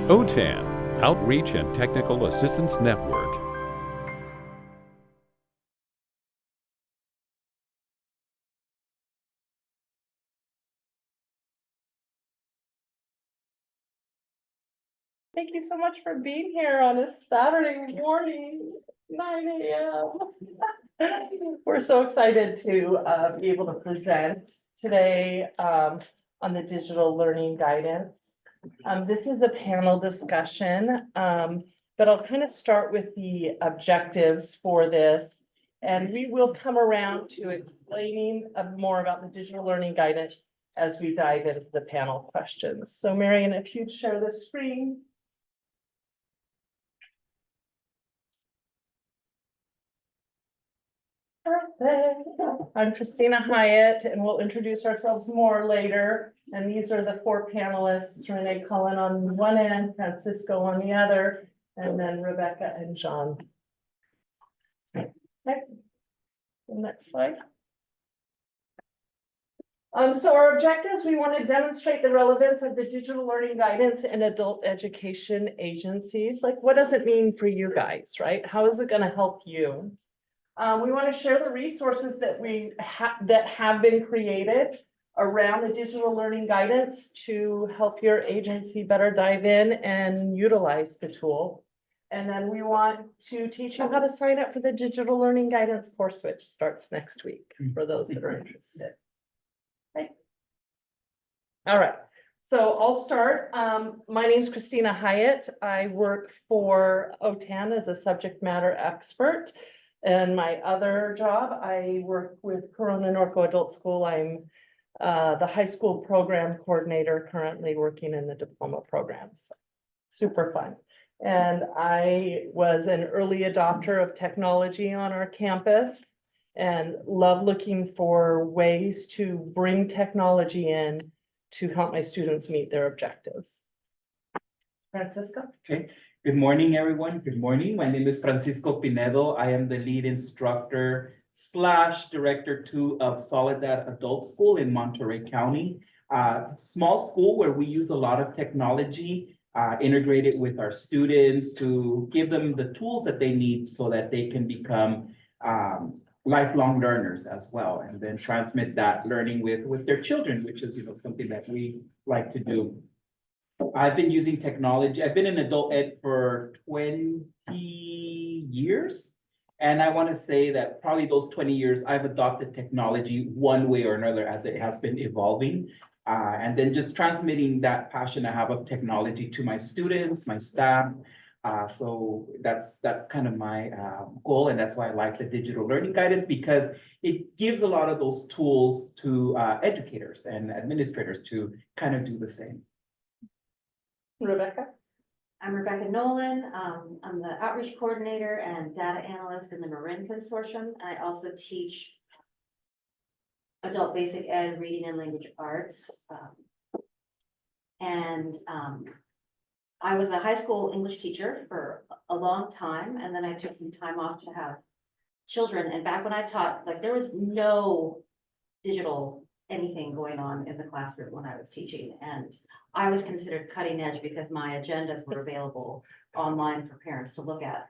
OTAN, Outreach and Technical Assistance Network. Thank you so much for being here on a Saturday morning, 9 a.m. We're so excited to be able to present today on the digital learning guidance. This is a panel discussion, but I'll kind of start with the objectives for this. And we will come around to explaining more about the digital learning guidance as we dive into the panel questions. So Marion, if you'd share the screen. Perfect. I'm Christina Hyatt, and we'll introduce ourselves more later. And these are the four panelists: Renee Cullen on one end, Francisco on the other, and then Rebecca and John. Okay. The next slide. So our objectives, we want to demonstrate the relevance of the digital learning guidance in adult education agencies. Like, what does it mean for you guys, right? How is it going to help you? We want to share the resources that have been created around the digital learning guidance to help your agency better dive in and utilize the tool. And then we want to teach you how to sign up for the digital learning guidance course, which starts next week for those that are interested. Okay. All right. So I'll start. My name is Christina Hyatt. I work for OTAN as a subject matter expert. And my other job, I work with Corona-Norco Adult School. I'm the high school program coordinator, currently working in the diploma programs. Super fun. And I was an early adopter of technology on our campus and love looking for ways to bring technology in to help my students meet their objectives. Francisco? Okay. Good morning, everyone. Good morning. My name is Francisco Pinedo. I am the lead instructor / director 2 of Soledad Adult School in Monterey County. Small school where we use a lot of technology integrated with our students to give them the tools that they need so that they can become lifelong learners as well, and then transmit that learning with their children, which is something that we like to do. I've been using technology. I've been in adult ed for 20 years. And I want to say that probably those 20 years, I've adopted technology one way or another as it has been evolving. And then just transmitting that passion I have of technology to my students, my staff. So that's kind of my goal. And that's why I like the digital learning guidance, because it gives a lot of those tools to educators and administrators to kind of do the same. Rebecca? I'm Rebecca Nowlen. I'm the outreach coordinator and data analyst in the Marin Consortium. I also teach adult basic ed, reading and language arts. I was a high school English teacher for a long time, and then I took some time off to have children. And back when I taught, like, there was no digital anything going on in the classroom when I was teaching, and I was considered cutting edge because my agendas were available online for parents to look at.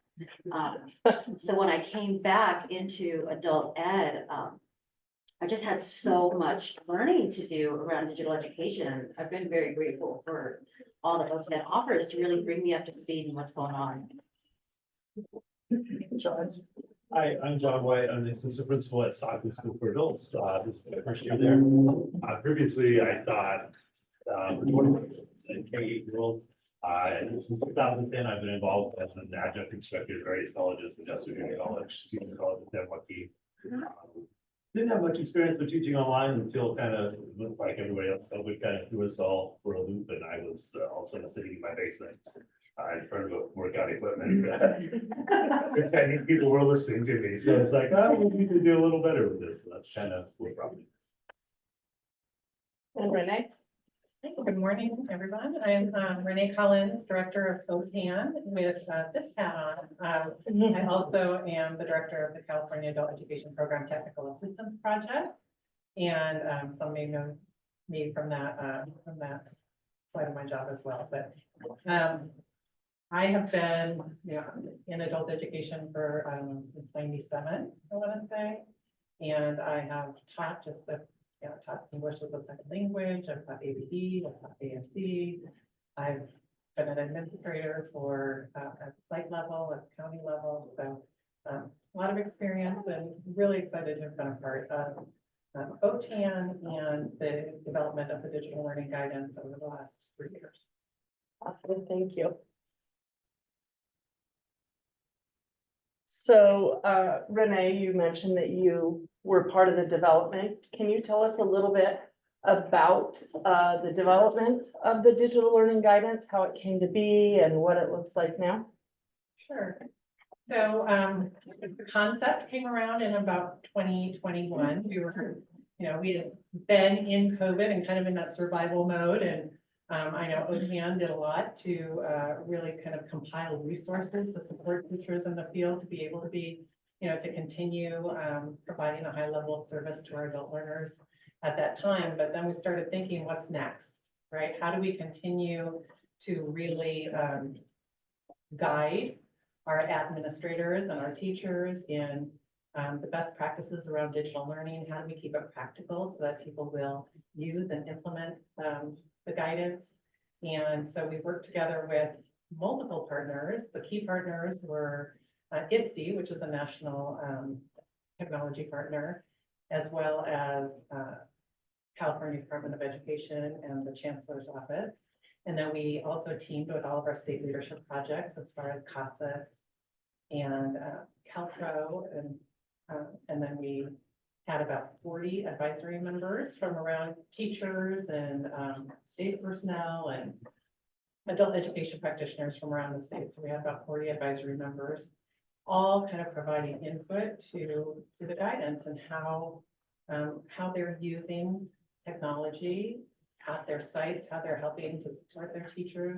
So when I came back into adult ed, I just had so much learning to do around digital education. I've been very grateful for all that OTAN offers to really bring me up to speed in what's going on. John? Hi, I'm John White. I'm the assistant principal at Stockton School for Adults. This is my first year there. Previously, I taught for 20 in K-8 and since 2010, I've been involved as an adjunct instructor at various colleges, Industrial Junior College, Junior College, and Lucky. Didn't have much experience with teaching online until kind of looked like everybody else. COVID kind of threw us all for a loop, and I was all of a sudden sitting in my basement in front of a workout equipment. I think people were listening to me, so it's like, oh, we need to do a little better with this. So that's kind of what brought me. And Renee? Good morning, everyone. I'm Renee Collins, Director of OTAN with this hat on. I also am the Director of the California Adult Education Program Technical Assistance Project. And some may know me from that side of my job as well, but, I have been, in adult education for, since 97, I want to say. And I have taught taught English as a second language, I've taught ABD, I've taught ASD. I've been an administrator for, at site level, at county level, so, a lot of experience and really excited to have been a part of OTAN and the development of the digital learning guidance over the last 3 years. Awesome, thank you. So, Renee, you mentioned that you were part of the development. Can you tell us a little bit about the development of the digital learning guidance, how it came to be and what it looks like now? Sure. So, the concept came around in about 2021. We were, we had been in COVID and kind of in that survival mode, and I know OTAN did a lot to really kind of compile resources to support teachers in the field to be able to be, to continue providing a high level of service to our adult learners at that time. But then we started thinking, what's next, right? How do we continue to really guide our administrators and our teachers in the best practices around digital learning? How do we keep it practical so that people will use and implement the guidance? And so we worked together with multiple partners. The key partners were ISTE, which is a national technology partner, as well as California Department of Education and the Chancellor's Office. And then we also teamed with all of our state leadership projects as far as CASAS and CalPro, and then we had about 40 advisory members from around teachers and state personnel and adult education practitioners from around the state. So we had about 40 advisory members, all kind of providing input to the guidance and how they're using technology at their sites, how they're helping to support their teachers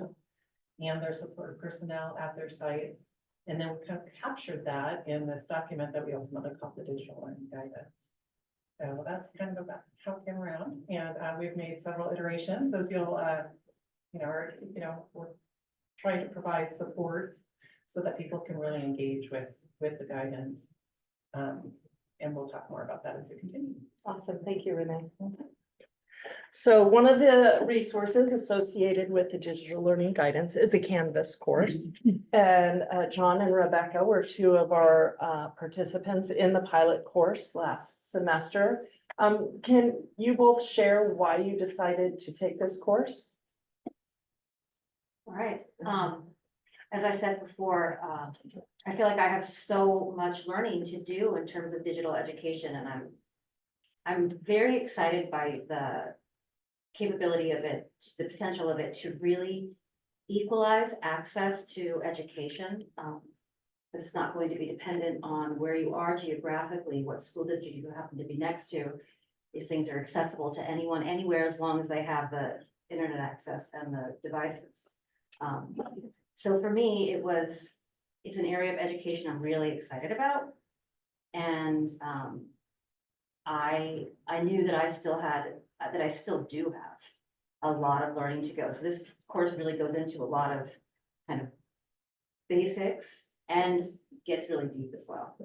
and their support personnel at their sites. And then we kind of captured that in this document that we ultimately called the digital learning guidance. So that's kind of about how it came around, and we've made several iterations, as you'll, we're trying to provide support so that people can really engage with the guidance. And we'll talk more about that as we continue. Awesome, thank you, Renee. So one of the resources associated with the digital learning guidance is a Canvas course. And John and Rebecca were two of our participants in the pilot course last semester. Can you both share why you decided to take this course? All right. As I said before, I feel like I have so much learning to do in terms of digital education, and I'm very excited by the capability of it, the potential of it to really equalize access to education. It's not going to be dependent on where you are geographically, what school district you happen to be next to. These things are accessible to anyone, anywhere, as long as they have the internet access and the devices. So for me, it's an area of education I'm really excited about. And I knew that I still do have a lot of learning to go. So this course really goes into a lot of kind of basics and gets really deep as well.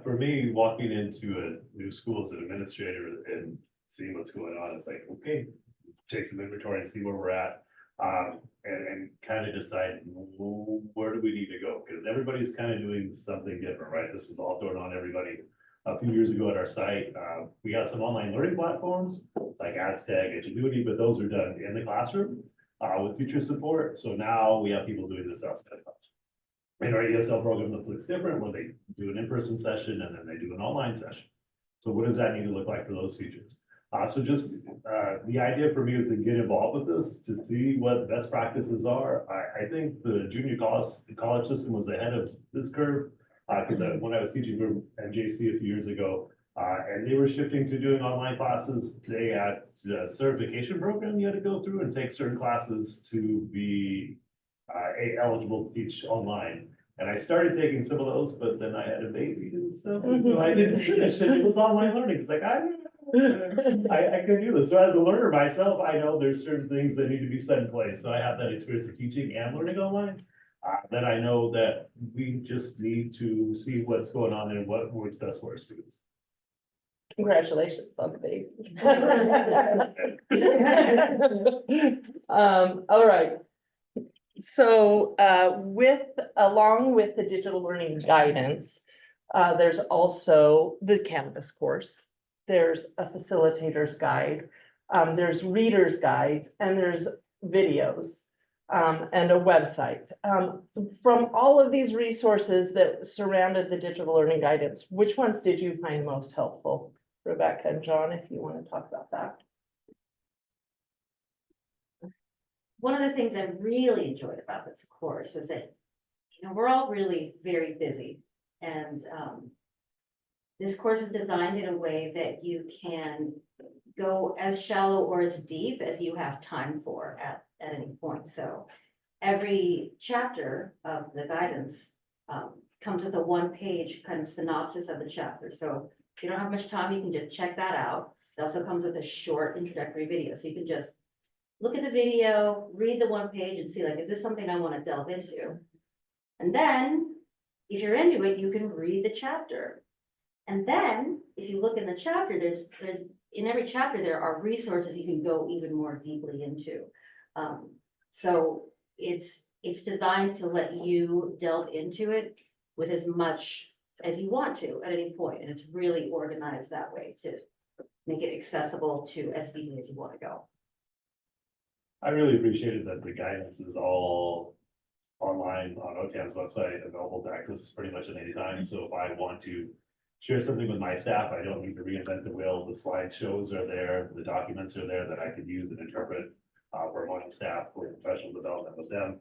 For me, walking into a new school as an administrator and seeing what's going on, it's like, okay, take some inventory and see where we're at. And kind of decide where do we need to go? Because everybody's kind of doing something different, right? This is all thrown on everybody. A few years ago at our site, we got some online learning platforms like Aztec, Edgenuity, but those are done in the classroom with teacher support. So now we have people doing this outside of class. In our ESL program, that looks different, where they do an in-person session and then they do an online session. So what does that need to look like for those teachers? So just the idea for me is to get involved with this, to see what best practices are. I think the junior college system was ahead of this curve. Because when I was teaching for MJC a few years ago, and they were shifting to doing online classes, they had a certification program you had to go through and take certain classes to be eligible to teach online. And I started taking some of those, but then I had a baby and stuff, and so I didn't finish it. It was online learning. It's like, I I could do this. So as a learner myself, I know there's certain things that need to be set in place. So I have that experience of teaching and learning online. Then I know that we just need to see what's going on and what works best for our students. Congratulations on the baby. All right. So, along with the digital learning guidance, there's also the Canvas course. There's a facilitator's guide, there's reader's guides, and there's videos, and a website. From all of these resources that surrounded the digital learning guidance, which ones did you find most helpful? Rebecca and John, if you want to talk about that. One of the things I really enjoyed about this course was that, we're all really very busy. And this course is designed in a way that you can go as shallow or as deep as you have time for at any point. So every chapter of the guidance comes with a one-page kind of synopsis of the chapter. So if you don't have much time, you can just check that out. It also comes with a short introductory video. So you can just look at the video, read the one page and see, like, is this something I want to delve into? And then if you're into it, you can read the chapter. And then if you look in the chapter, there's in every chapter, there are resources you can go even more deeply into. So it's designed to let you delve into it with as much as you want to at any point. And it's really organized that way to make it accessible to as deeply as you want to go. I really appreciated that the guidance is all online on OTAN's website, available to access pretty much at any time. So if I want to share something with my staff, I don't need to reinvent the wheel. The slideshows are there, the documents are there that I could use and interpret for my staff, for professional development with them.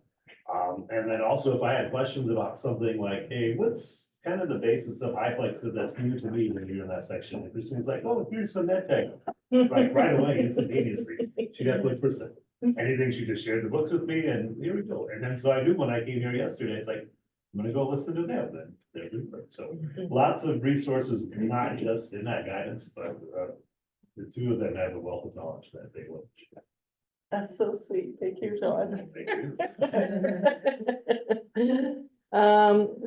And then also if I had questions about something like, hey, what's kind of the basis of HyFlex, because that's new to me when you're in that section. And Christina's like, oh, here's some net tech. Right away, instantaneously. She got click percent. Anything, she just shared the books with me and here we go. And then so I knew when I came here yesterday, it's like, I'm gonna go listen to them then. They're good. So lots of resources, not just in that guidance, but the two of them have a wealth of knowledge that they will. That's so sweet. Thank you, John. Thank you.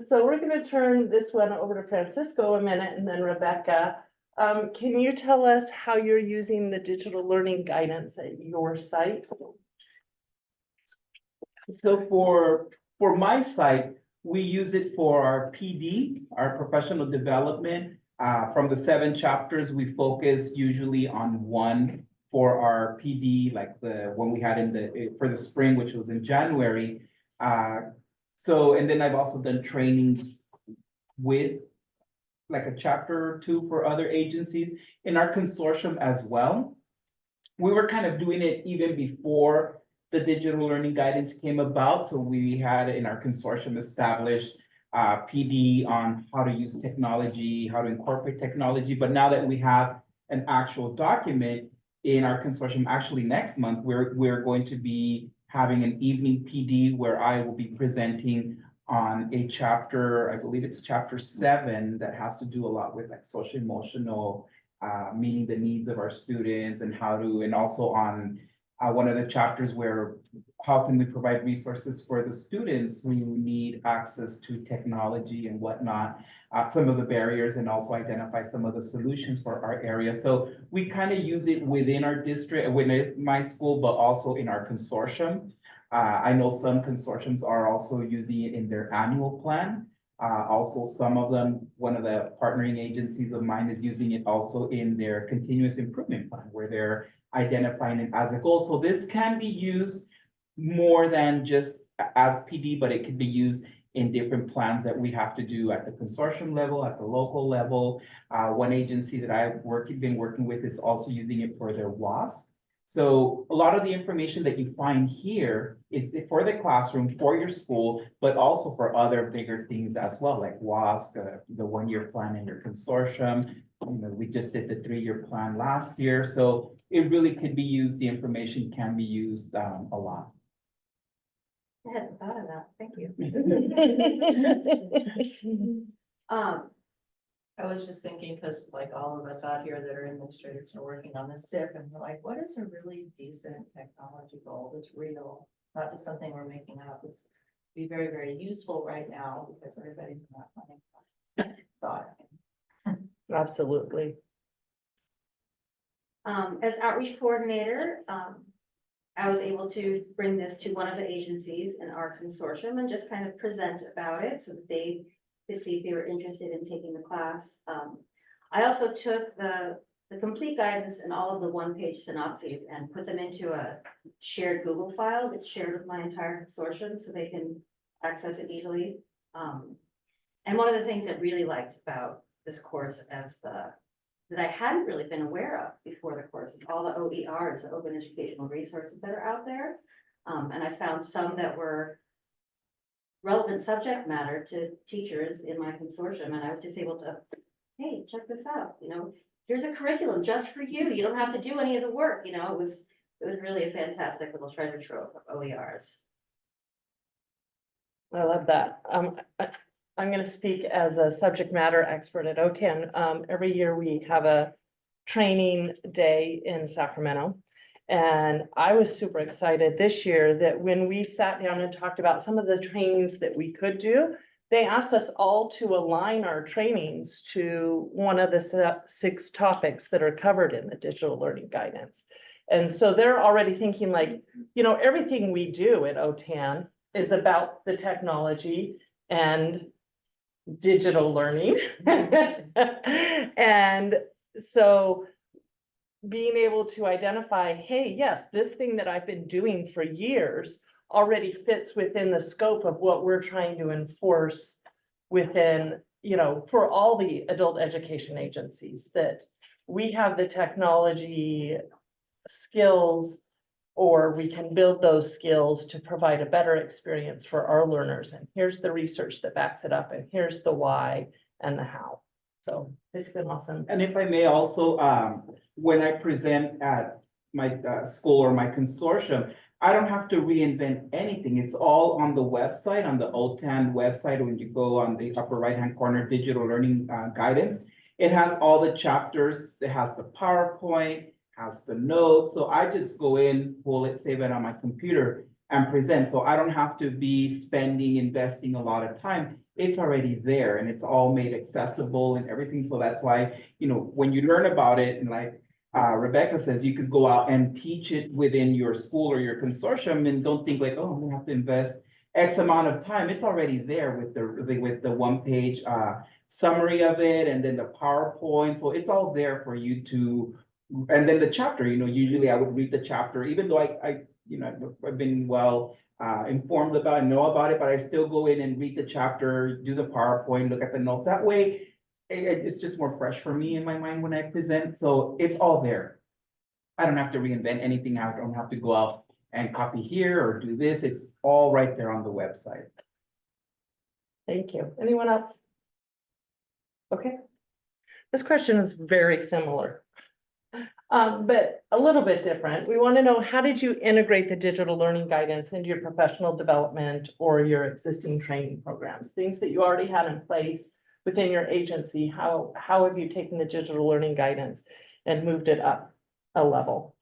So we're gonna turn this one over to Francisco a minute and then Rebecca. Can you tell us how you're using the digital learning guidance at your site? So for my site, we use it for our PD, our professional development. From the 7 chapters, we focus usually on one for our PD, like the one we had for the spring, which was in January. And then I've also done trainings with like a chapter or 2 for other agencies in our consortium as well. We were kind of doing it even before the digital learning guidance came about. So we had in our consortium established PD on how to use technology, how to incorporate technology. But now that we have an actual document in our consortium, actually next month, we're going to be having an evening PD where I will be presenting on a chapter, I believe it's chapter 7, that has to do a lot with like social emotional, meeting the needs of our students and and also on one of the chapters where how can we provide resources for the students who need access to technology and whatnot, some of the barriers, and also identify some of the solutions for our area. So we kind of use it within our district, within my school, but also in our consortium. I know some consortiums are also using it in their annual plan. Also, some of them, one of the partnering agencies of mine is using it also in their continuous improvement plan, where they're identifying it as a goal. So this can be used more than just as PD, but it could be used in different plans that we have to do at the consortium level, at the local level. One agency that I've been working with is also using it for their WASP. So a lot of the information that you find here is for the classroom, for your school, but also for other bigger things as well, like WASP, the 1-year plan in your consortium. We just did the 3-year plan last year. So it really could be used, the information can be used a lot. I hadn't thought of that. Thank you. I was just thinking, because like all of us out here that are administrators are working on the SIP, and we're like, what is a really decent technology goal that's real? Not just something we're making up. It's be very, very useful right now because everybody's in that planning process. Thought. Absolutely. As outreach coordinator, I was able to bring this to one of the agencies in our consortium and just kind of present about it so that they could see if they were interested in taking the class. I also took the complete guidance and all of the one-page synopses and put them into a shared Google file that's shared with my entire consortium so they can access it easily. And one of the things I really liked about this course that I hadn't really been aware of before the course, all the OERs, the open educational resources that are out there. And I found some that were relevant subject matter to teachers in my consortium, and I was just able to, hey, check this out, here's a curriculum just for you. You don't have to do any of the work, it was really a fantastic little treasure trove of OERs. I love that. I'm going to speak as a subject matter expert at OTAN. Every year we have a training day in Sacramento. And I was super excited this year that when we sat down and talked about some of the trainings that we could do, they asked us all to align our trainings to one of the 6 topics that are covered in the digital learning guidance. And so they're already thinking like, everything we do at OTAN is about the technology and digital learning. And so being able to identify, hey, yes, this thing that I've been doing for years already fits within the scope of what we're trying to enforce within, for all the adult education agencies, that we have the technology skills, or we can build those skills to provide a better experience for our learners. And here's the research that backs it up, and here's the why and the how. So it's been awesome. And if I may also, when I present at my school or my consortium, I don't have to reinvent anything. It's all on the website, on the OTAN website. When you go on the upper right-hand corner, digital learning guidance, it has all the chapters. It has the PowerPoint, has the notes. So I just go in, pull it, save it on my computer and present. So I don't have to be investing a lot of time. It's already there and it's all made accessible and everything. So that's why, when you learn about it, and like Rebecca says, you could go out and teach it within your school or your consortium and don't think like, oh, I'm gonna have to invest X amount of time. It's already there with the one-page summary of it, and then the PowerPoint. So it's all there for you to, and then the chapter, usually I would read the chapter, even though I've been well informed about and know about it, but I still go in and read the chapter, do the PowerPoint, look at the notes. That way, it's just more fresh for me in my mind when I present. So it's all there. I don't have to reinvent anything. I don't have to go out and copy here or do this. It's all right there on the website. Thank you. Anyone else? Okay. This question is very similar, but a little bit different. We want to know, how did you integrate the digital learning guidance into your professional development or your existing training programs? Things that you already had in place within your agency. How have you taken the digital learning guidance and moved it up a level?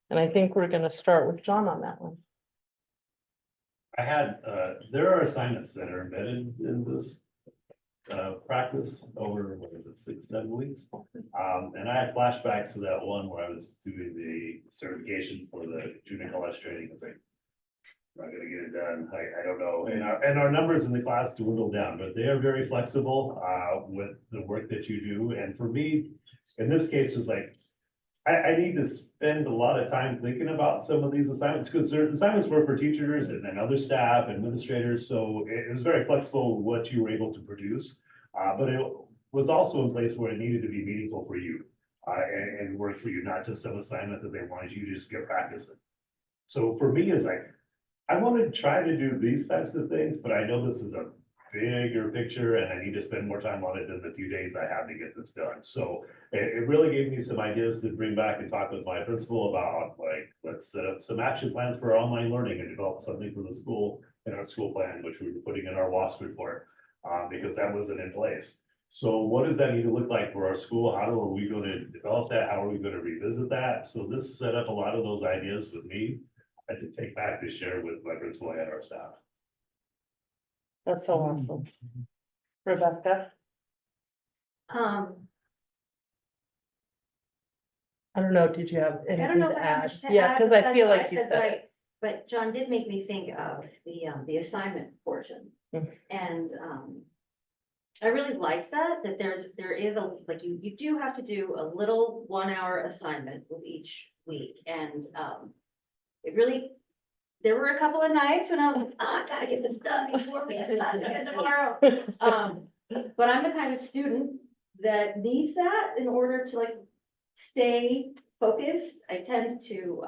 And I think we're going to start with John on that one. I had, there are assignments that are embedded in this practice over, 6-7 weeks. And I had flashbacks to that one where I was doing the certification for the junior college training. It's like, I'm not gonna get it done. I don't know. And our numbers in the class dwindle down, but they are very flexible with the work that you do. And for me, in this case, is like, I need to spend a lot of time thinking about some of these assignments, because their assignments were for teachers and then other staff, administrators. So it was very flexible what you were able to produce. But it was also in place where it needed to be meaningful for you and work for you, not just some assignment that they wanted you to just get practicing. So for me, it's like, I want to try to do these types of things, but I know this is a bigger picture and I need to spend more time on it than the few days I have to get this done. So it really gave me some ideas to bring back and talk with my principal about, like, let's set up some action plans for online learning and develop something for the school in our school plan, which we were putting in our WASP report, because that wasn't in place. So what does that need to look like for our school? How are we gonna develop that? How are we gonna revisit that? So this set up a lot of those ideas with me. I had to take back to share with my principal and our staff. That's so awesome. Rebecca, I don't know, did you have I don't anything know if to I add? understand. Yeah, because I feel what like you said, said it. But John did make me think of the assignment portion. Mm. And, I really liked that there is a, like, you do have to do a little 1 hour assignment with each week. And, it really, there were a couple of nights when I was like, oh, I gotta get this done before we have class again tomorrow. But I'm the kind of student that needs that in order to like stay focused. I tend to,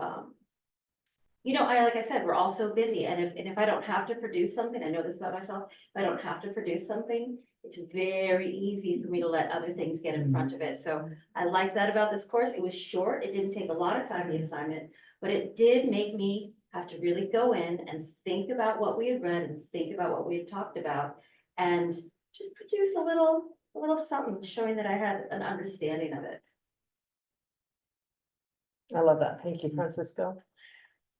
like I said, we're all so busy, and if I don't have to produce something, I know this about myself, if I don't have to produce something, it's very easy for me to let other things get in front of it. So I like that about this course. It was short. It didn't take a lot of time, the assignment, but it did make me have to really go in and think about what we had read and think about what we had talked about, and just produce a little something showing that I had an understanding of it. I love that. Thank you, Francisco.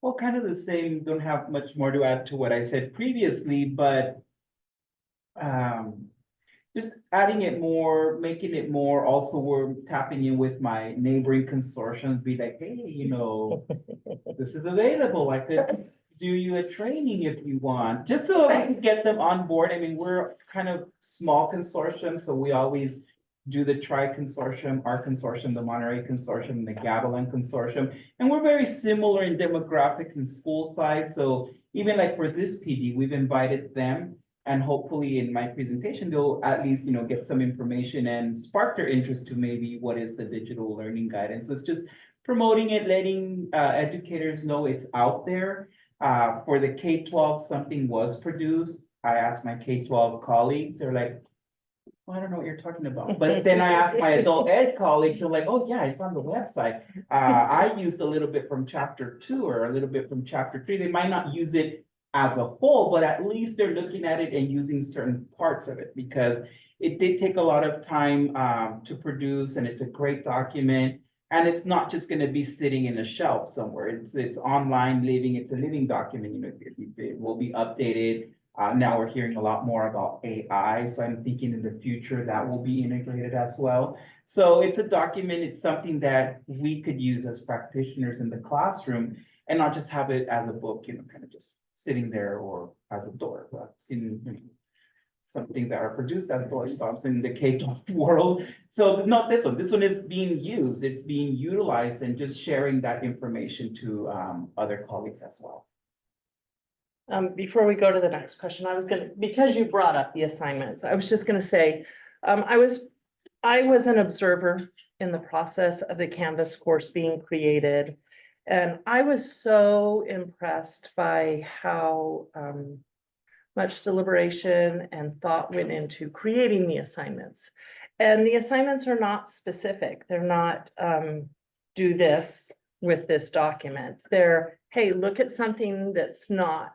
Well, kind of the same, don't have much more to add to what I said previously, but just adding it more, making it more, also we're tapping in with my neighboring consortiums, be like, hey, this is available, I could do you a training if you want, just so we can get them on board. I mean, we're kind of small consortium, so we always do the tri-consortium, our consortium, the Monterey Consortium, and the Gavilan Consortium. And we're very similar in demographics and school size. So even like for this PD, we've invited them, and hopefully in my presentation, they'll at least, get some information and spark their interest to maybe what is the digital learning guidance. So it's just promoting it, letting educators know it's out there. For the K-12, something was produced. I asked my K-12 colleagues, they're like, I don't know what you're talking about. But then I asked my adult ed colleagues, they're like, oh yeah, it's on the website. I used a little bit from chapter 2 or a little bit from chapter 3. They might not use it as a whole, but at least they're looking at it and using certain parts of it, because it did take a lot of time to produce, and it's a great document. And it's not just gonna be sitting in a shelf somewhere. It's online living, it's a living document, it will be updated. Now we're hearing a lot more about AI, so I'm thinking in the future that will be integrated as well. So it's a document, it's something that we could use as practitioners in the classroom, and not just have it as a book, kind of just sitting there, or as a door. I've seen some things that are produced as door stops in the K-12 world. So not this one is being used, it's being utilized, and just sharing that information to other colleagues as well. Before we go to the next question, because you brought up the assignments, I was just gonna say, I was an observer in the process of the Canvas course being created. And I was so impressed by how much deliberation and thought went into creating the assignments. And the assignments are not specific. They're not do this with this document. They're, hey, look at something that's not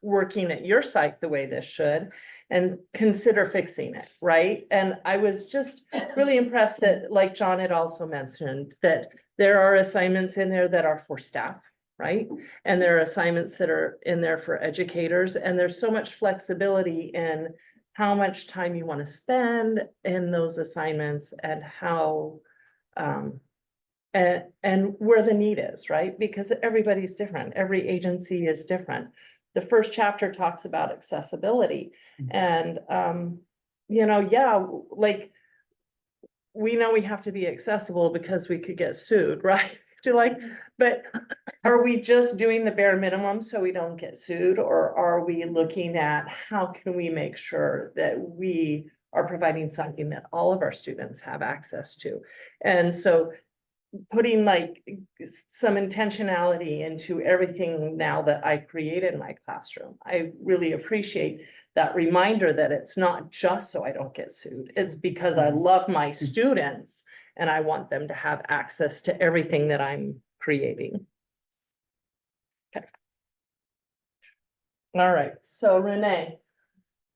working at your site the way this should, and consider fixing it, right? And I was just really impressed that, like John had also mentioned, that there are assignments in there that are for staff, right? And there are assignments that are in there for educators, and there's so much flexibility in how much time you want to spend in those assignments, and how and where the need is, right? Because everybody's different. Every agency is different. The first chapter talks about accessibility, and like, we know we have to be accessible because we could get sued, right? But are we just doing the bare minimum so we don't get sued? Or are we looking at how can we make sure that we are providing something that all of our students have access to? And so putting like some intentionality into everything now that I created in my classroom. I really appreciate that reminder that it's not just so I don't get sued. It's because I love my students and I want them to have access to everything that I'm creating. Okay. All right, so Renee,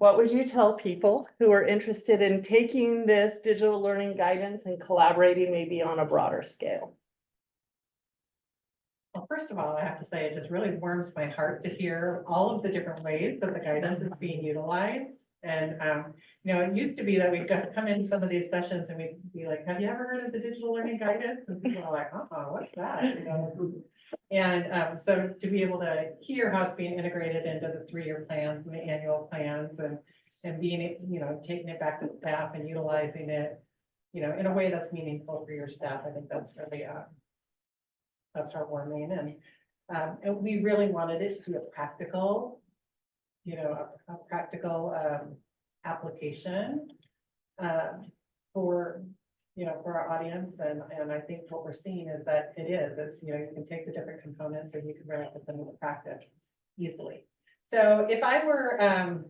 What would you tell people who are interested in taking this digital learning guidance and collaborating maybe on a broader scale? Well, first of all, I have to say, it just really warms my heart to hear all of the different ways that the guidance is being utilized. And, it used to be that we'd come into some of these sessions and we'd be like, have you ever heard of the digital learning guidance? And people are like, what's that? And so to be able to hear how it's being integrated into the 3-year plans and the annual plans and being, taking it back to staff and utilizing it, in a way that's meaningful for your staff, I think that's really, that's heartwarming. And we really wanted it to be a practical, a practical application for our audience. And I think what we're seeing is that it's, you can take the different components and you can really put them into practice easily. So if I were an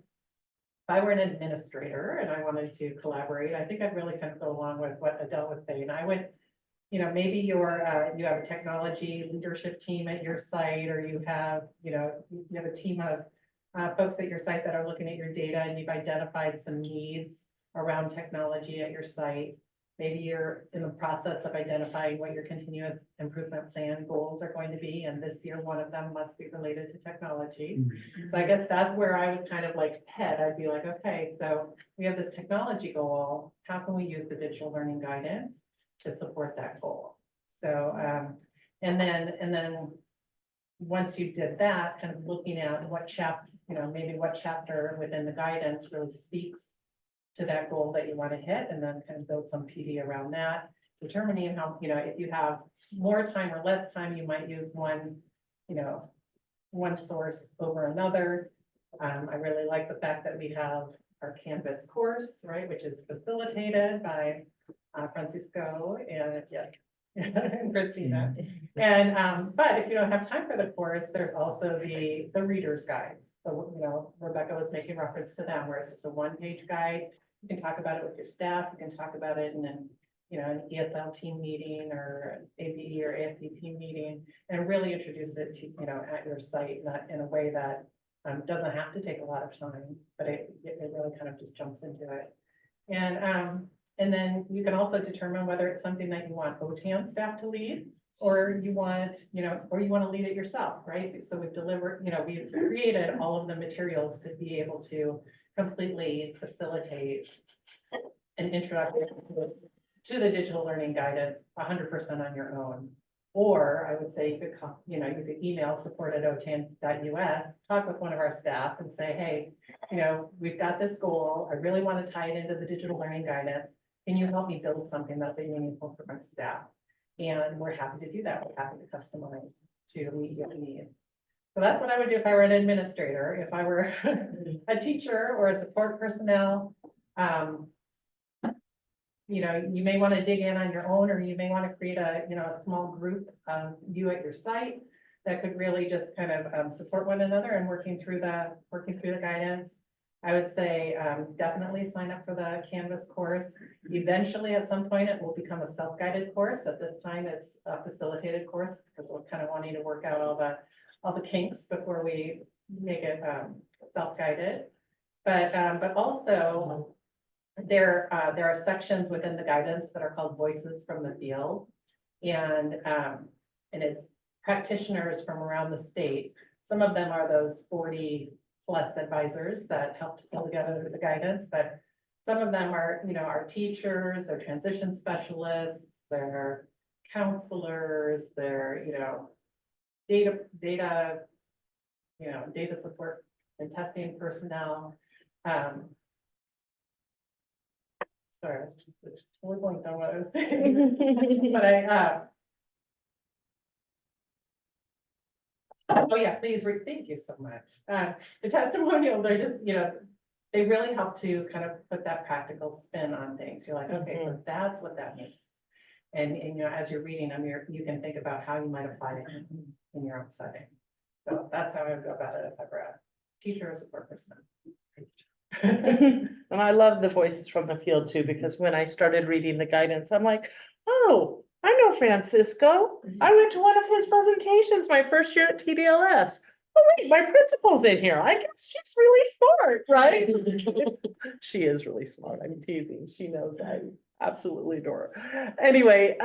administrator and I wanted to collaborate, I think I'd really kind of go along with what Adele was saying. I would, maybe you have a technology leadership team at your site, or you have a team of folks at your site that are looking at your data and you've identified some needs around technology at your site. Maybe you're in the process of identifying what your continuous improvement plan goals are going to be. And this year, one of them must be related to technology. So I guess that's where I would kind of like head. I'd be like, okay, so we have this technology goal. How can we use the digital learning guidance to support that goal? So, and then once you did that, kind of looking at what maybe what chapter within the guidance really speaks to that goal that you want to hit, and then kind of build some PD around that, determining how, if you have more time or less time, you might use one source over another. I really like the fact that we have our Canvas course, right, which is facilitated by Francisco and and Christina. And but if you don't have time for the course, there's also the reader's guides. So, Rebecca was making reference to them, where it's just a 1-page guide. You can talk about it with your staff. You can talk about it in an ESL team meeting or an APE or AFP team meeting, and really introduce it to, at your site, not in a way that doesn't have to take a lot of time, but it really kind of just jumps into it. And then you can also determine whether it's something that you want OTAN staff to lead, or you want, or you want to lead it yourself, right? So we've delivered, we've created all of the materials to be able to completely facilitate an introduction to the digital learning guidance 100% on your own. Or I would say you could email support@otan.us, talk with one of our staff and say, hey, we've got this goal. I really want to tie it into the digital learning guidance. Can you help me build something that's meaningful for my staff? And we're happy to do that. We're happy to customize to meet your needs. So that's what I would do if I were an administrator. If I were a teacher or a support personnel, you may want to dig in on your own, or you may want to create a small group of you at your site that could really just kind of support one another and working through the guidance. I would say definitely sign up for the Canvas course. Eventually, at some point, it will become a self-guided course. At this time, it's a facilitated course because we're kind of wanting to work out all the kinks before we make it self-guided. But also there are sections within the guidance that are called Voices from the Field, and it's practitioners from around the state. Some of them are those 40+ advisors that helped pull together the guidance, but some of them are, our teachers, they're transition specialists, they're counselors, they're, data support and testing personnel. Sorry, it's totally going down what I was saying, but oh yeah, please, thank you so much. The testimonials are just, they really help to kind of put that practical spin on things. You're like, okay, so that's what that means. And as you're reading them, you can think about how you might apply it in your own setting. So that's how I would go about it if I were a teacher or support person. And I love the Voices from the Field too, because when I started reading the guidance, I'm like, oh, I know Francisco. I went to one of his presentations my first year at TDLS. oh wait, my principal's in here. I guess she's really smart, right? She is really smart. I'm teasing. She knows I absolutely adore her. Anyway,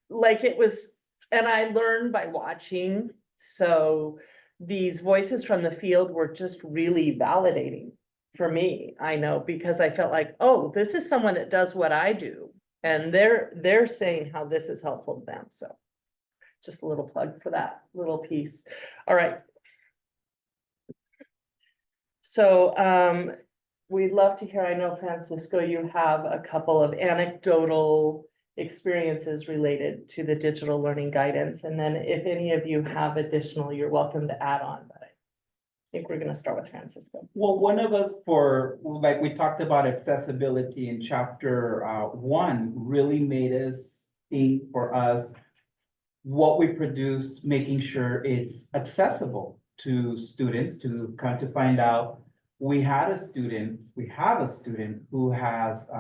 like it was, and I learned by watching. So these voices from the field were just really validating for me. I know, because I felt like, oh, this is someone that does what I do. And they're saying how this is helpful to them. So just a little plug for that little piece. All right. So we'd love to hear, I know Francisco, you have a couple of anecdotal experiences related to the digital learning guidance. And then if any of you have additional, you're welcome to add on, but I think we're gonna start with Francisco. Well, one of us like we talked about accessibility in chapter 1 really made us think for us what we produce, making sure it's accessible to students. To come to find out, we have a student who has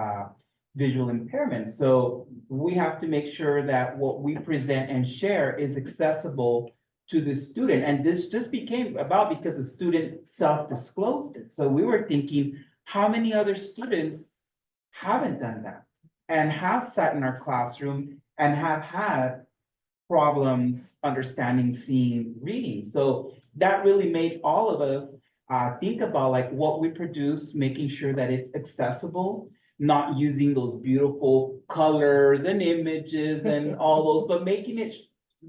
visual impairment. So we have to make sure that what we present and share is accessible to the student. And this just became about because the student self-disclosed it. So we were thinking, how many other students haven't done that and have sat in our classroom and have had problems understanding, seeing, reading? So that really made all of us think about like what we produce, making sure that it's accessible, not using those beautiful colors and images and all those, but making it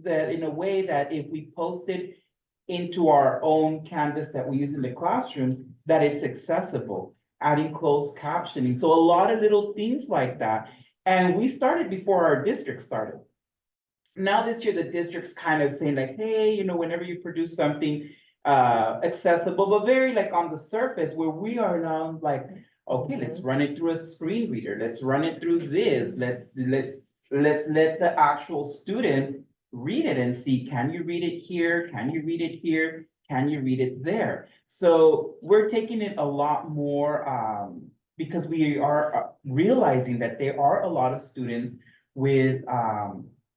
that in a way that if we post it into our own canvas that we use in the classroom, that it's accessible, adding closed captioning. So a lot of little things like that. And we started before our district started. Now this year, the district's kind of saying like, hey, you know, whenever you produce something accessible, but very like on the surface, where we are now like, okay, let's run it through a screen reader. Let's run it through this. Let's let the actual student read it and see, can you read it here? Can you read it here? Can you read it there? So we're taking it a lot more because we are realizing that there are a lot of students with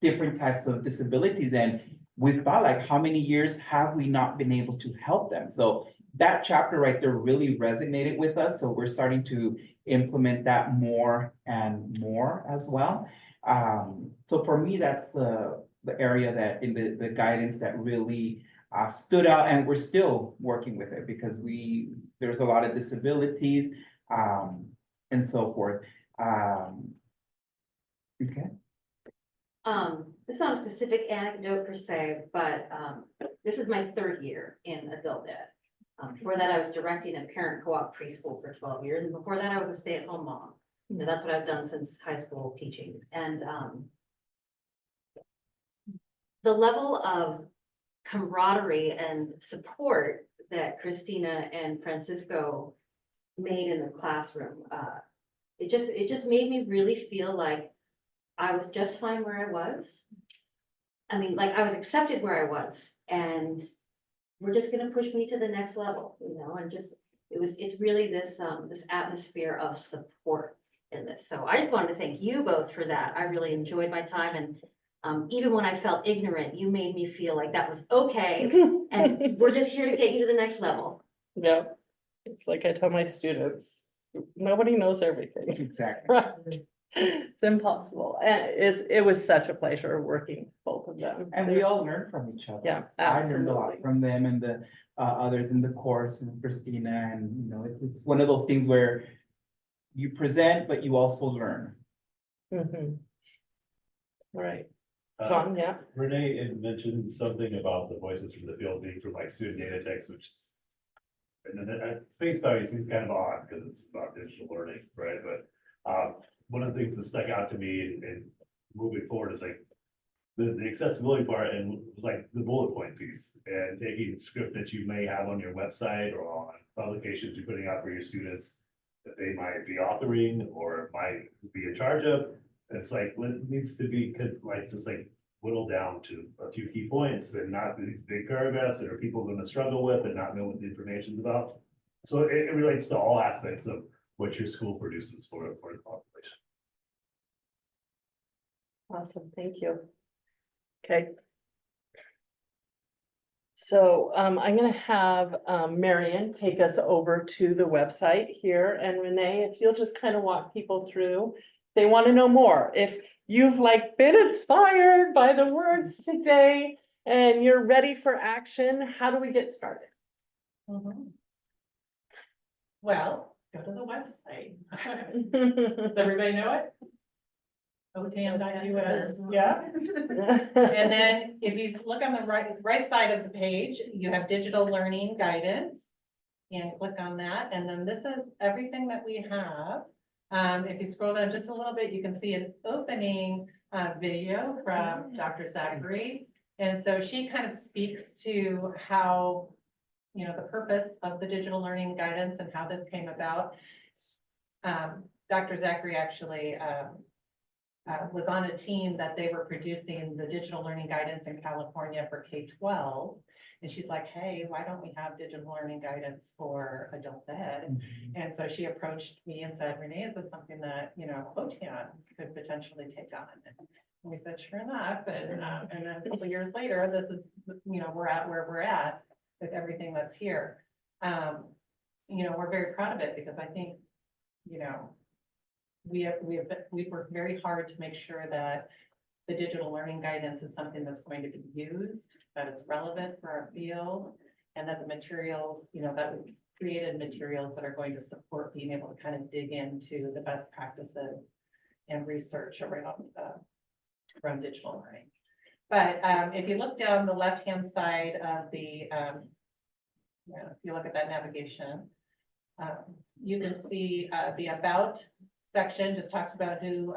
different types of disabilities. And we thought like, how many years have we not been able to help them? So that chapter right there really resonated with us. So we're starting to implement that more and more as well. So for me, that's the area that in the guidance that really stood out, and we're still working with it because there's a lot of disabilities and so forth. Okay. This is not a specific anecdote per se, but this is my 3rd year in adult ed. Before that, I was directing a parent co-op preschool for 12 years. And before that, I was a stay-at-home mom. And that's what I've done since high school teaching. And the level of camaraderie and support that Christina and Francisco made in the classroom, it just made me really feel like I was just fine where I was. I mean, like I was accepted where I was, and we're just gonna push me to the next level, you know, and just, it's really this, this atmosphere of support in this. So I just wanted to thank you both for that. I really enjoyed my time, and even when I felt ignorant, you made me feel like that was okay. And we're just here to get you to the next level. Yeah, it's like I tell my students, nobody knows everything. Exactly. Right. It's impossible. And it was such a pleasure working with both of them. And we all learn from each other. Yeah, I learned a lot absolutely. from them and the others in the course, and Christina, and you know, it's one of those things where you present, but you also learn. Mhm. Right, Uh, John, yeah. Renee had mentioned something about the voices from the field being from like student data text, which is. And then at face value seems kind of odd because it's about digital learning, right? But one of the things that stuck out to me and moving forward is like the accessibility part, and was like the bullet point piece, and taking the script that you may have on your website or on publications you're putting out for your students that they might be authoring or might be in charge of. It's like, it needs to be like, just like whittled down to a few key points and not these big paragraphs that are people going to struggle with and not know what the information's about. So it relates to all aspects of what your school produces for its population. Awesome, thank you. Okay. So I'm gonna have Marion take us over to the website here, and Renee, if you'll just kind of walk people through. They want to know more. If you've like been inspired by the words today and you're ready for action, how do we get started? Mhm. Well, go to the website. Does everybody know it? OTAN.us, yeah. And then if you look on the right side of the page, you have digital learning guidance. And click on that, and then this is everything that we have. If you scroll down just a little bit, you can see an opening video from Dr. Zachary. And so she kind of speaks to how, the purpose of the digital learning guidance and how this came about. Dr. Zachary actually was on a team that they were producing the digital learning guidance in California for K-12. And she's like, hey, why don't we have digital learning guidance for adult ed? And so she approached me and said, Renee, is this something that, OTAN could potentially take on? And we said, sure enough. And then a couple of years later, this is, we're at where we're at with everything that's here. We're very proud of it because I think, we've worked very hard to make sure that the digital learning guidance is something that's going to be used, that it's relevant for our field, and that the materials, that we created materials that are going to support being able to kind of dig into the best practices and research around digital learning. But if you look down the left-hand side of the, if you look at that navigation, you can see the About section just talks about who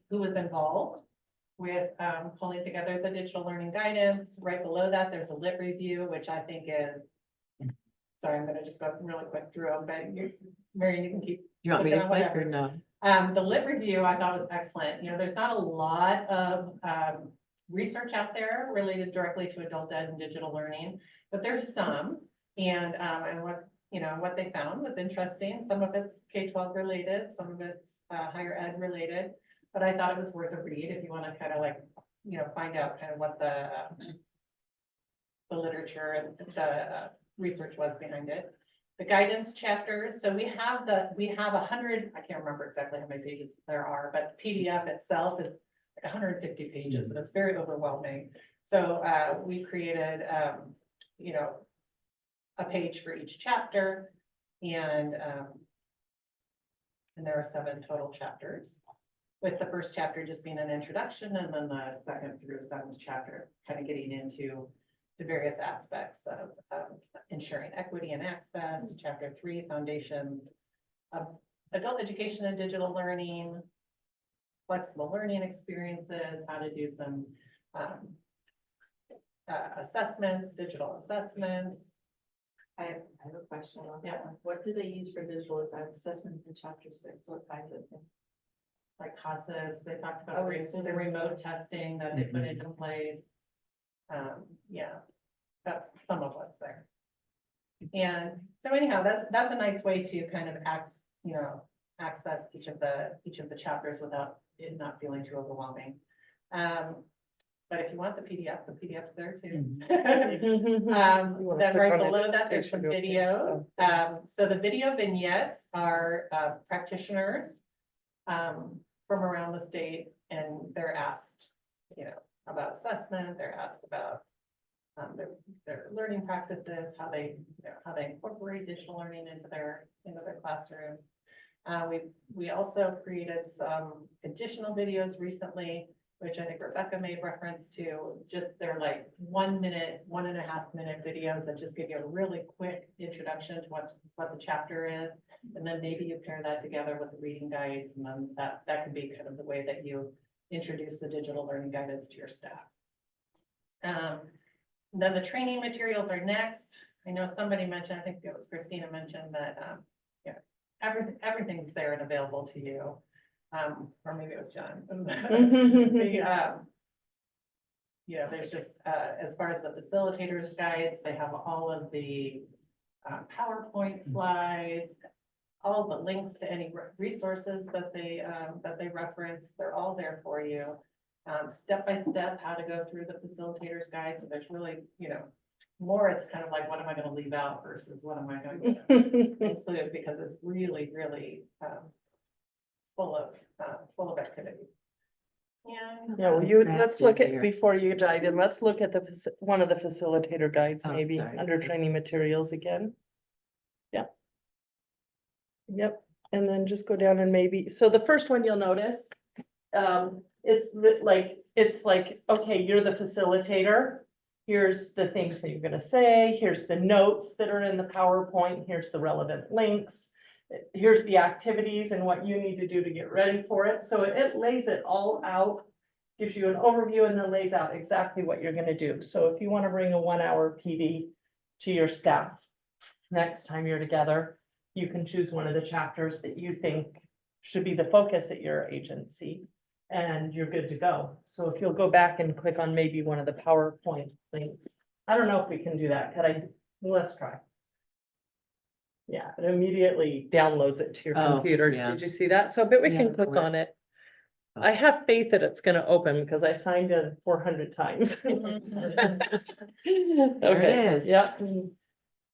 was involved with pulling together the digital learning guidance. Right below that, there's a lit review, which I think is, sorry, I'm gonna just go really quick through them, but Marion, you can keep. You want me to looking at click or whatever. no? The lit review I thought was excellent. There's not a lot of research out there related directly to adult ed and digital learning, but there's some. And what they found was interesting. Some of it's K-12 related, some of it's higher ed related. But I thought it was worth a read if you want to kind of find out kind of what the literature and the research was behind it. The guidance chapters. So we have 100, I can't remember exactly how many pages there are, but PDF itself is like 150 pages and it's very overwhelming. So we created, a page for each chapter, and there are 7 total chapters, with the first chapter just being an introduction, and then the second through 7th chapter kind of getting into the various aspects of ensuring equity and access. Chapter 3, foundations of adult education and digital learning, flexible learning experiences, how to do some assessments, digital assessments. I have a question on Yeah. that one. What do they use for visual assessment in chapter 6? What kinds of things? Like CASAs, they talked Oh, about yes. the remote testing that they put into place. Yeah, that's some of what's there. And so anyhow, that's a nice way to kind of access each of the chapters without it not feeling too overwhelming. But if you want the PDF's there too. Then right below that, there's some videos. So the video vignettes are practitioners from around the state, and they're asked, about assessment. They're asked about their learning practices, how they incorporate digital learning into their classroom. We also created some additional videos recently, which I think Rebecca made reference to. Just they're like 1 minute, 1.5 minute videos that just give you a really quick introduction to what the chapter is. And then maybe you pair that together with the reading guides, and then that could be kind of the way that you introduce the digital learning guidance to your staff. Then the training materials are next. I know somebody mentioned, I think it was Christina mentioned that, everything's there and available to you. Or maybe it was John. There's just, as far as the facilitators guides, they have all of the PowerPoint slides, all the links to any resources that they reference. They're all there for you. Step by step, how to go through the facilitators guide. So there's really, more, it's kind of like, what am I gonna leave out versus what am I going to include, because it's really, really, full of activity. Yeah. Yeah, well, let's look at, before you dive in, let's look at one of the facilitator guides, Oh, maybe, sorry. under training materials again. Yeah. Yep, and then just go down and maybe, so the first one you'll notice, it's like, okay, you're the facilitator. Here's the things that you're gonna say, here's the notes that are in the PowerPoint, here's the relevant links. Here's the activities and what you need to do to get ready for it. So it lays it all out, gives you an overview, and then lays out exactly what you're gonna do. So if you wanna bring a 1-hour PD to your staff next time you're together, you can choose one of the chapters that you think should be the focus at your agency, and you're good to go. So if you'll go back and click on maybe one of the PowerPoint links. I don't know if we can do that. Let's try. Yeah, it immediately downloads it to your Oh, computer. yeah. Did you see that? So, but we Yeah, can click we're- on it. Oh. I have faith that it's gonna open because I signed in 400 times. There Okay, it is. yep.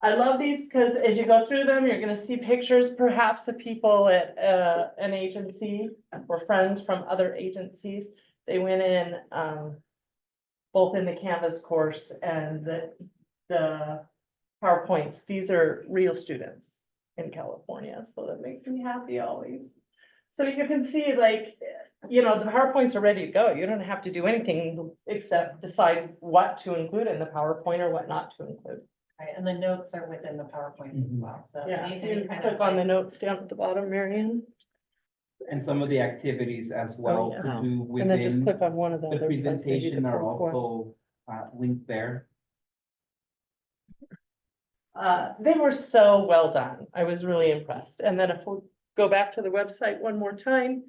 I love these because as you go through them, you're gonna see pictures perhaps of people at an agency or friends from other agencies. They went in both in the Canvas course and the PowerPoints. These are real students in California, so that makes me happy always. So you can see, like, you know, the PowerPoints are ready to go. You don't have to do anything except decide what to include in the PowerPoint or what not to include. Right, and the notes are within the PowerPoint as well, so. Yeah, anything you kind click of on the like- notes down at the bottom, Marion, And some of the activities as well yeah. to do and then just within click on one of the the others. That's maybe the presentation are fourth one. also linked there. They were so well done. I was really impressed. And then if we go back to the website one more time,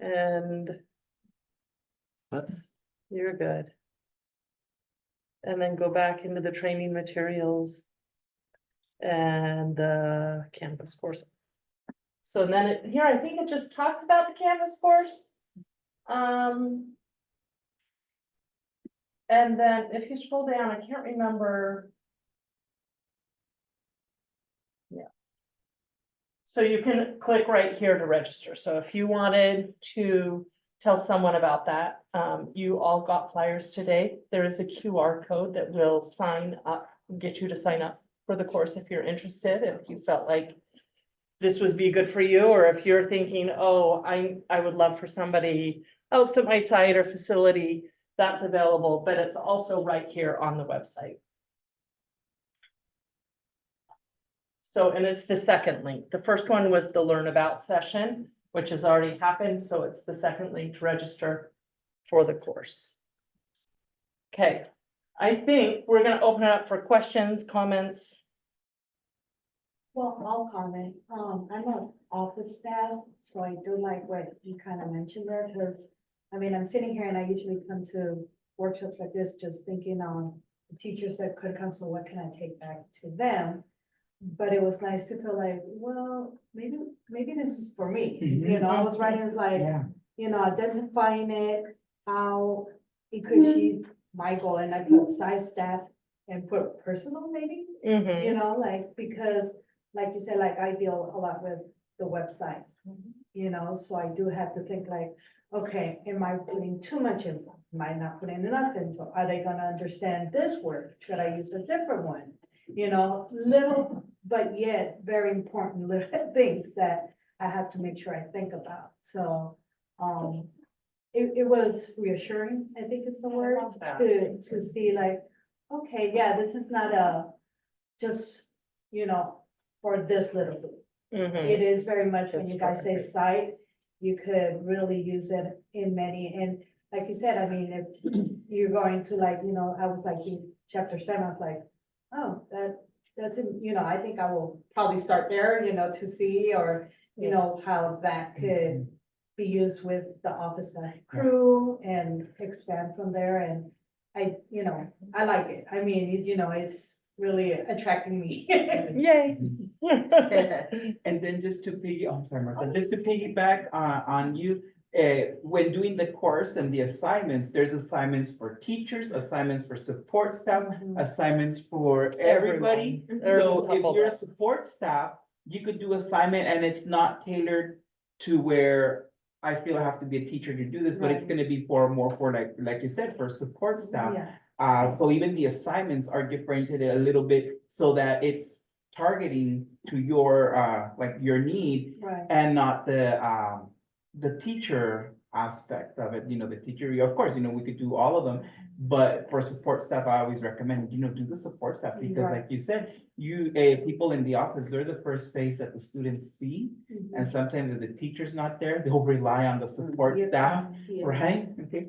and Whoops. you're good. And then go back into the training materials and the Canvas course. So then here, I think it just talks about the Canvas course. And then if you scroll down, I can't remember. Yeah. So you can click right here to register. So if you wanted to tell someone about that, you all got flyers today. There is a QR code that will sign up, get you to sign up for the course if you're interested, if you felt like this would be good for you, or if you're thinking, oh, I would love for somebody else at my site or facility, that's available, but it's also right here on the website. So, and it's the second link. The first one was the Learn About session, which has already happened, so it's the second link to register for the course. Okay, I think we're gonna open it up for questions, comments. Well, I'll comment. I'm an office staff, so I do like what you kind of mentioned there, because, I mean, I'm sitting here and I usually come to workshops like this, just thinking on the teachers that could come, so what can I take back to them? But it was nice to feel like, well, maybe this is for me, you know, I was writing, it was like, Yeah. you know, identifying it, how it could achieve my goal, and I put size, staff, and put personal maybe, Mhm. you know, like, because, like you said, like I deal a lot with the website, you know, so I do have to think like, okay, am I putting too much info? Am I not putting enough info? Are they gonna understand this word? Should I use a different one? You know, little, but yet very important little things that I have to make sure I think about. So, it was reassuring, I think is the word, love that. to see like, okay, yeah, this is not just, you know, for this little group. Mhm. It is very much when It's you guys for say every- site, you could really use it in many, and like you said, I mean, if you're going to like, you know, I was like in chapter 7, I was like, oh, that's in, you know, I think I will probably start there, you know, to see, or, you know, how that could be used with the office crew and expand from there, and I, you know, I like it. I mean, you know, it's really attracting me. Yay. And then just to I'm sorry, Martha, just to piggyback on you, when doing the course and the assignments, there's assignments for teachers, assignments for support staff, assignments for everybody. Everyone. There's a So if couple you're a that- support staff, you could do assignment and it's not tailored to where I feel I have to be a teacher to do this, but it's Right. gonna be for more for like you said, for support staff. Yeah, So even the assignments are differentiated a little bit so that it's targeting to your, like your need right. and not the teacher aspect of it, the teacher, of course, we could do all of them. But for support staff, I always recommend, do the support staff because Right. like you said, people in the office, they're the first face that the students see. Mm-hmm. And sometimes if the teacher's not there, they'll rely on the support staff, right? Okay.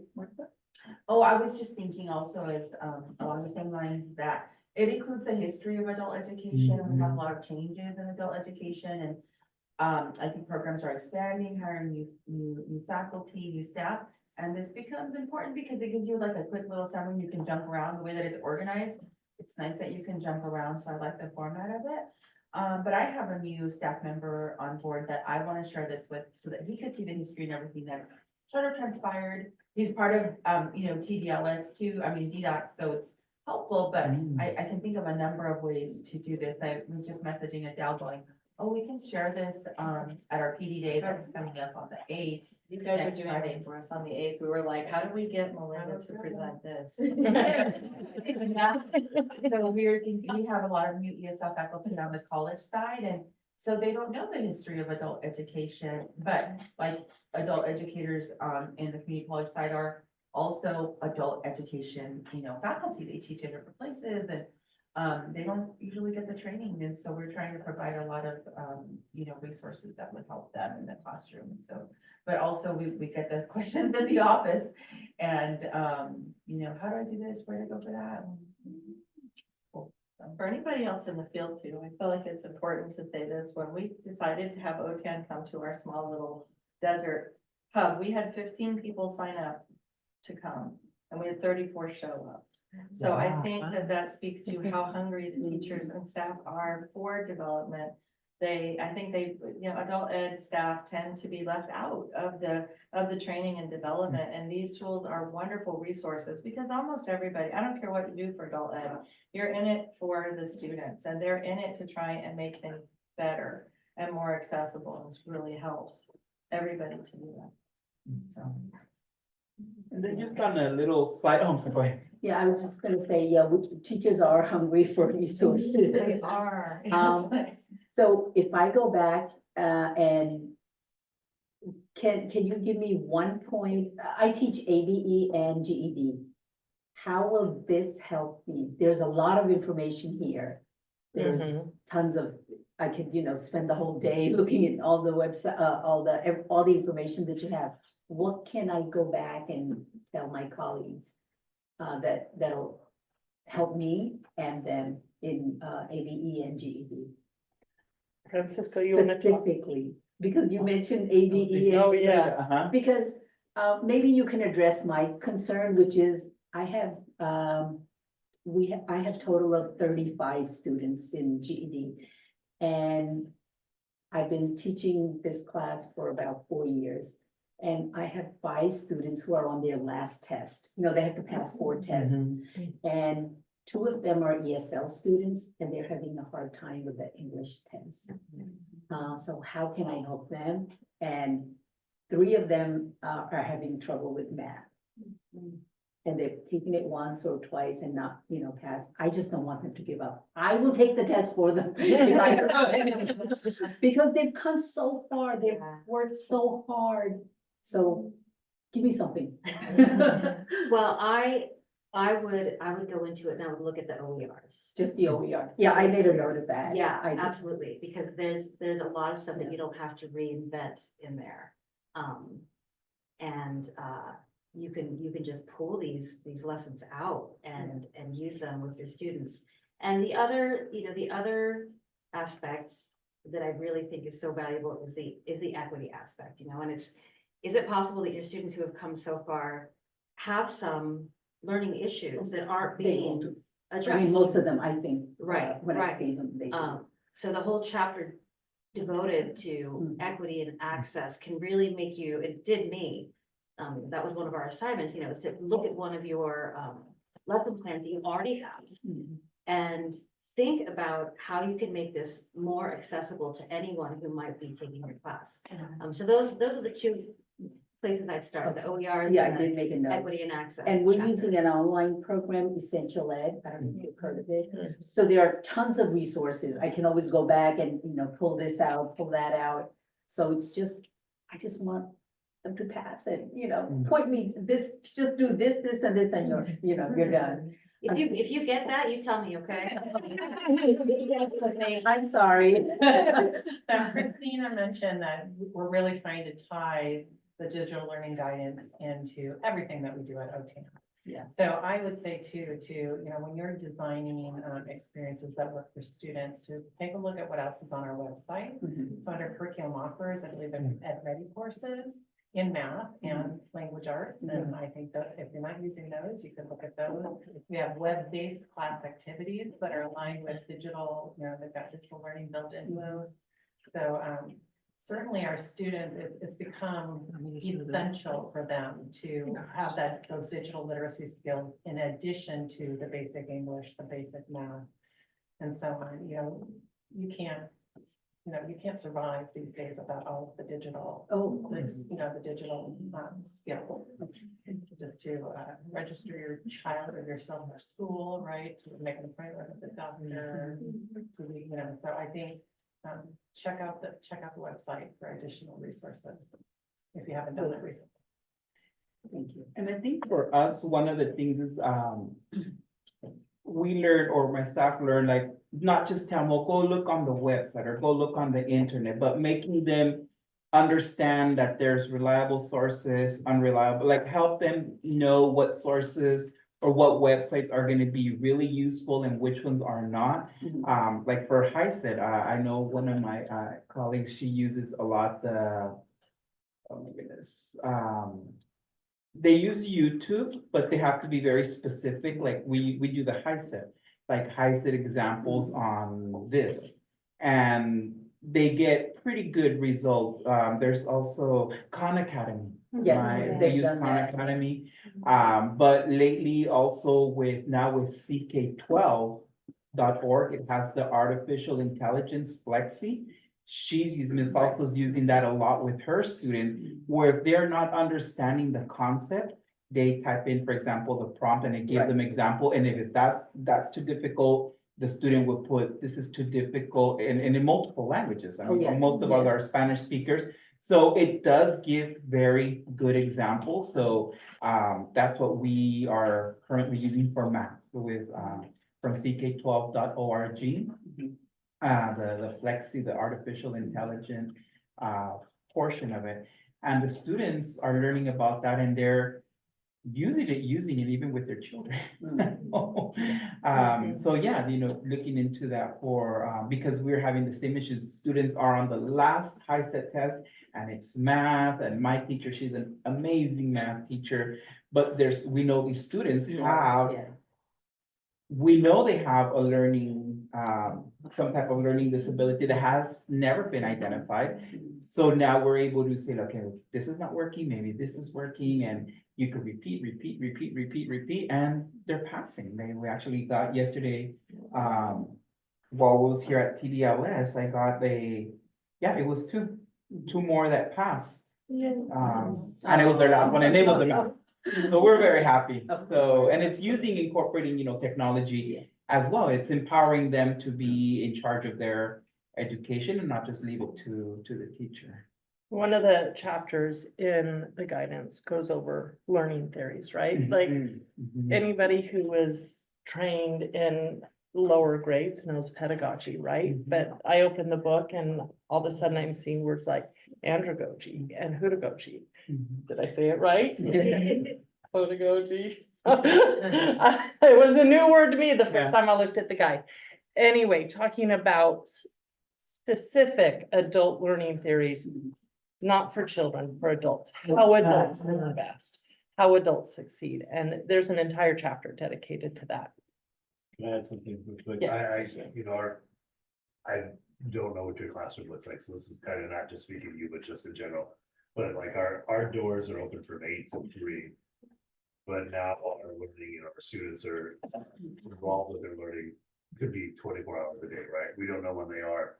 Oh, I was just thinking also is, along the same lines that it includes the history of adult education. We have a lot of changes in adult education and I think programs are expanding, hiring new faculty, new staff. And this becomes important because it gives you like a quick little summary. You can jump around the way that it's organized. It's nice that you can jump around. So I like the format of it. But I have a new staff member on board that I want to share this with so that he could see the history and everything that sort of transpired. He's part of, TDLS too, DDOC, so it's helpful, but I can think of a number of ways to do this. I was just messaging Adele going, oh, we can share this, at our PD day that's coming up on the 8th. You guys Next are doing Friday. it for us on the 8th. We were like, how do we get Melinda to present this? So we're thinking, we have a lot of new ESL faculty on the college side, and so they don't know the history of adult education, but like adult educators in the community college side are also adult education, faculty. They teach in different places and they don't usually get the training. And so we're trying to provide a lot of, resources that would help them in the classroom. So, but also we get the questions in the office and, how do I do this? Where to go for that? For anybody else in the field too, I feel like it's important to say this, when we decided to have OTAN come to our small little desert hub, we had 15 people sign up to come and we had 34 show up. So I think that speaks to how hungry the teachers and staff are for development. I think adult ed staff tend to be left out of the training and development. And these tools are wonderful resources because almost everybody, I don't care what you do for adult ed, you're in it for the students and they're in it to try and make things better and more accessible. And this really helps everybody to do that. So. And then just on a little side, go ahead. Yeah, I was just gonna say, yeah, teachers are hungry for resources. They are. So if I go back, and can you give me 1 point? I teach ABE and GED. How will this help me? There's a lot of information here. There's tons of, I could, spend the whole day looking at all the website, all the information that you have. What can I go back and tell my colleagues that'll help me and them in ABE and GED? Francisco, you want to talk? Specifically, because you mentioned ABE. Oh, yeah. Uh-huh. Because maybe you can address my concern, which is I have total of 35 students in GED. And I've been teaching this class for about 4 years. And I have 5 students who are on their last test. They have to pass 4 tests. And 2 of them are ESL students and they're having a hard time with the English test. So how can I help them? And 3 of them are having trouble with math. And they've taken it once or twice and not, passed. I just don't want them to give up. I will take the test for them. Because they've come so far, they've worked so hard. So give me something. Well, I would go into it now and look at the OERs. Just the OER. Yeah, I made a note of that. Yeah, I did. absolutely, because there's a lot of stuff that you don't have to reinvent in there. You can just pull these lessons out and use them with your students. And the other aspect that I really think is so valuable is the equity aspect, and is it possible that your students who have come so far have some learning issues that aren't being addressed? I mean, most of them, I think. Right, When I right. see them, they do. So the whole chapter devoted to equity and access can really make you, it did me. That was one of our assignments, is to look at one of your lesson plans that you already have and think about how you can make this more accessible to anyone who might be taking your class. So those are the two places I'd start, the OER Yeah, I and did the make a note. equity and access. And we're chapter. using an online program, Essential Ed. I don't know if you've heard of it. So there are tons of resources. I can always go back and, pull this out, pull that out. So it's just, I just want them to pass and, point me this, just do this and this and you're done. If you get that, you tell me, okay? I'm sorry. So Christina mentioned that we're really trying to tie the digital learning guidance into everything that we do at OTAN. Yeah. So I would say too, when you're designing experiences that work for students, to take a look at what else is on our website. So under curriculum offers, I believe there's Ed Ready courses in math and language arts. And I think that if you're not using those, you can look at those. We have web-based class activities that are aligned with digital, they've got digital learning built into those. So certainly our students, it's become essential for them to have those digital literacy skills in addition to the basic English, the basic math, and so on. You can't survive these days without all of the digital, the digital skill. Just to register your child or yourself in school, right? To make an appointment with the doctor, so I think check out the website for additional resources if you haven't done it recently. Thank you. And I think for us, one of the things is, we learned, or my staff learned, like, not just tell them, well, go look on the website or go look on the internet, but making them understand that there's reliable sources, unreliable, like help them know what sources or what websites are going to be really useful and which ones are not. Like for Hyatt, I know one of my colleagues, she uses a lot oh my goodness, they use YouTube, but they have to be very specific. Like we do the Hyatt examples on this, and they get pretty good results. There's also Khan Academy. Yes, Right? We they've use done Khan that. Academy. But lately also with CK12.org, it has the artificial intelligence Flexi. Ms. Fausto's using that a lot with her students, where if they're not understanding the concept, they type in, for example, the prompt and it gives them example. And if that's too difficult, the student will put, this is too difficult in multiple languages. I mean, most of us are Spanish speakers. So it does give very good examples. So that's what we are currently using for math with from ck12.org. The Flexi, the artificial intelligence portion of it. And the students are learning about that and they're using it even with their children. So yeah, looking into that for, because we're having the same issues. Students are on the last Hyatt test and it's math, and my teacher, she's an amazing math teacher, but we know these students we know they have a learning, some type of learning disability that has never been identified. So now we're able to say, okay, this is not working, maybe this is working, and you could repeat, and they're passing. We actually got yesterday, while I was here at TDLS, I got it was two more that passed. And it was their last one, and they was the math. So we're very happy. So, and it's incorporating, technology as well. It's empowering them to be in charge of their education and not just leave it to the teacher. One of the chapters in the guidance goes over learning theories, right? Like anybody who was trained in lower grades knows pedagogy, right? But I open the book and all of a sudden I'm seeing words like andragogy and hudagogy. Did I say it right? Hudagogy. It was a new word to me the first time I looked at the guide. Anyway, talking about specific adult learning theories, not for children, for adults, how adults learn best, how adults succeed. And there's an entire chapter dedicated to that. Can I add something real quick? Yes. I've don't know what your classroom looks like, so this is kind of not just speaking to you, but just in general. But like our doors are open from 8 to 3. But now our learning, our students are involved with their learning, could be 24 hours a day, right? We don't know when they are.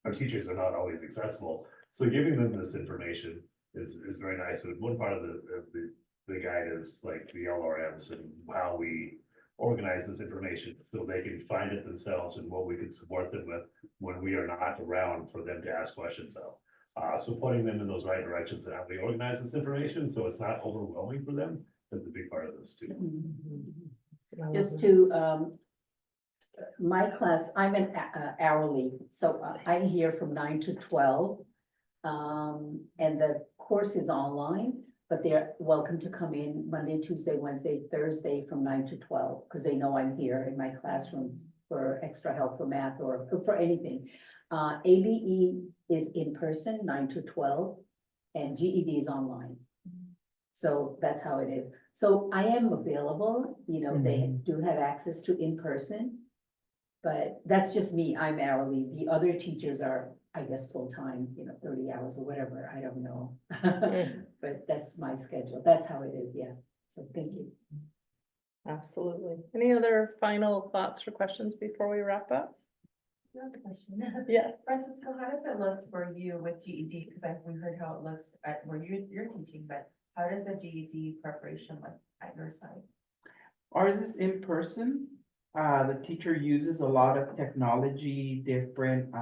Our teachers are not always accessible, so giving them this information is very nice. And one part of the guide is like the LRMs and how we organize this information so they can find it themselves and what we can support them with when we are not around for them to ask questions of. So putting them in those right directions and how we organize this information, so it's not overwhelming for them, is a big part of this too. Just to, my class, I'm an hourly, so I'm here from 9 to 12. And the course is online, but they're welcome to come in Monday, Tuesday, Wednesday, Thursday from 9 to 12, because they know I'm here in my classroom for extra help for math or for anything. ABE is in person, 9 to 12, and GED is online. So that's how it is. So I am available, they do have access to in person. But that's just me, I'm hourly. The other teachers are, I guess, full-time, 30 hours or whatever, I don't know. But that's my schedule, that's how it is, yeah. So thank you. Absolutely. Any other final thoughts or questions before we wrap up? Another question. Yes. Francisco, how does it look for you with GED? Because we heard how it looks at where you're teaching, but how does the GED preparation look at your side? Ours is in person. The teacher uses a lot of technology, different,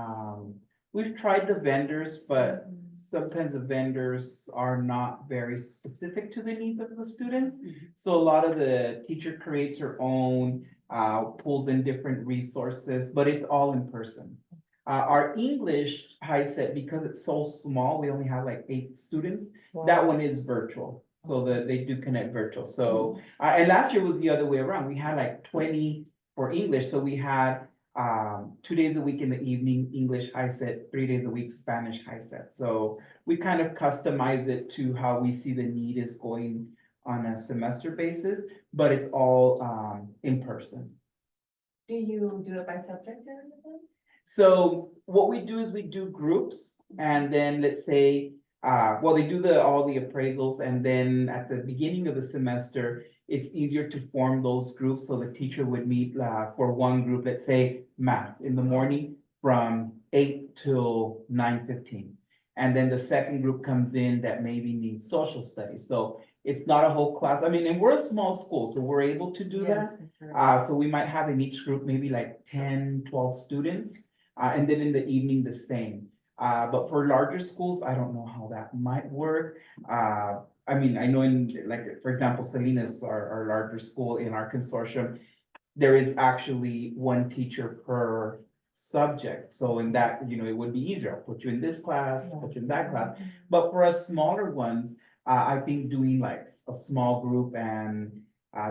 we've tried the vendors, but sometimes the vendors are not very specific to the needs of the students. So a lot of the teacher creates her own, pulls in different resources, but it's all in person. Our English HiSet, because it's so small, we only have like 8 students. That one is virtual, so that they do connect virtual. So, and last year was the other way around. We had like 20 for English, so we had 2 days a week in the evening, English HiSet, 3 days a week, Spanish HiSet. So we kind of customize it to how we see the need is going on a semester basis, but it's all in person. Do you do it by subject or anything? So what we do is we do groups, and then let's say, well, they do all the appraisals, and then at the beginning of the semester, it's easier to form those groups. So the teacher would meet for one group, let's say math in the morning from 8 till 9:15. And then the second group comes in that maybe needs social studies. So it's not a whole class. I mean, and we're a small school, so we're able to do that. So we might have in each group maybe like 10, 12 students, and then in the evening the same. But for larger schools, I don't know how that might work. I mean, I know in, like, for example, Salinas, our larger school in our consortium, there is actually one teacher per subject. So in that, it would be easier. I'll put you in this class, put you in that class. But for us smaller ones, I think doing like a small group, and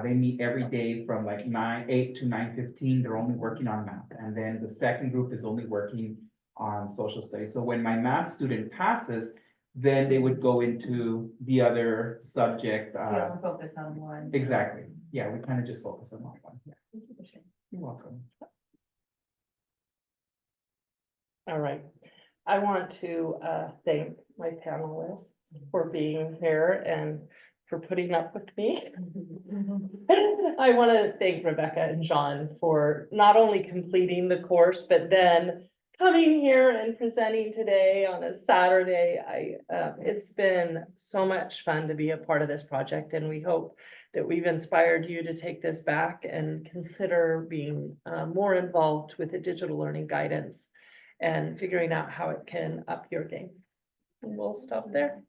they meet every day from like 8 to 9:15. They're only working on math. And then the second group is only working on social studies. So when my math student passes, then they would go into the other subject. So you don't focus on one. Exactly. Yeah, we kind of just focus on that one. Yeah. You're welcome. All right. I want to thank my panelists for being here and for putting up with me. I want to thank Rebecca and John for not only completing the course, but then coming here and presenting today on a Saturday. It's been so much fun to be a part of this project, and we hope that we've inspired you to take this back and consider being more involved with the digital learning guidance and figuring out how it can up your game. And we'll stop there.